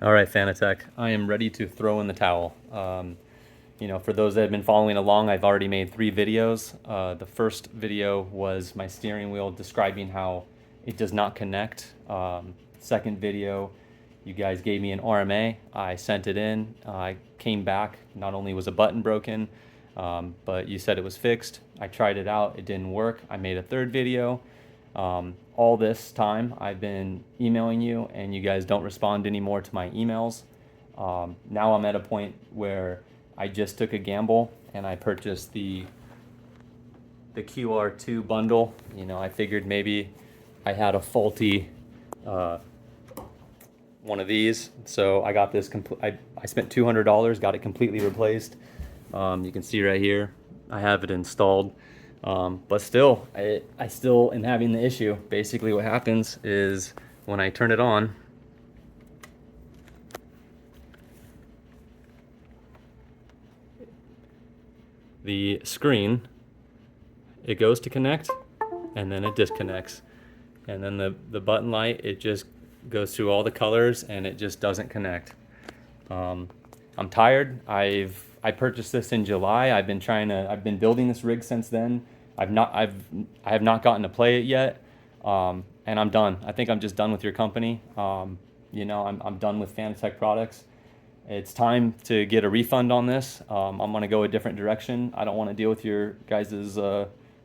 All right, Fanatec, I am ready to throw in the towel. For those that have been following along, I've already made 3 videos. The first video was my steering wheel describing how it does not connect. Second video, you guys gave me an RMA. I sent it in. I came back. Not only was a button broken, but you said it was fixed. I tried it out. It didn't work. I made a third video. All this time I've been emailing you and you guys don't respond anymore to my emails. Now I'm at a point where I just took a gamble and I purchased the QR2 bundle. I figured maybe I had a faulty one of these, so I got this I spent $200, got it completely replaced. You can see right here I have it installed. But still, I still am having the issue. Basically what happens is when I turn it on, the screen, it goes to connect and then it disconnects. And then the button light, it just goes through all the colors and it just doesn't connect. I'm tired. I purchased this in July. I've been building this rig since then. I have not gotten to play it yet. And I'm done. I think I'm just done with your company. I'm done with Fanatec products. It's time to get a refund on this. I'm gonna go a different direction. I don't want to deal with your guys'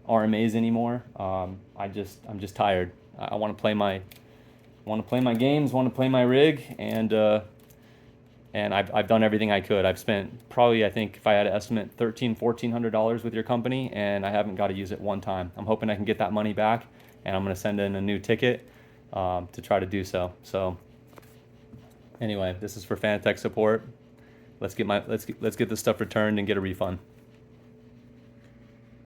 RMAs anymore. I'm just tired. I want to play my games, want to play my rig, and I've done everything I could. I've spent probably, I think, if I had to estimate, $1,400 with your company, and I haven't got to use it one time. I'm hoping I can get that money back, and I'm going to send in a new ticket to try to do so. So, anyway, this is for Fanatec support. Let's get this stuff returned and get a refund.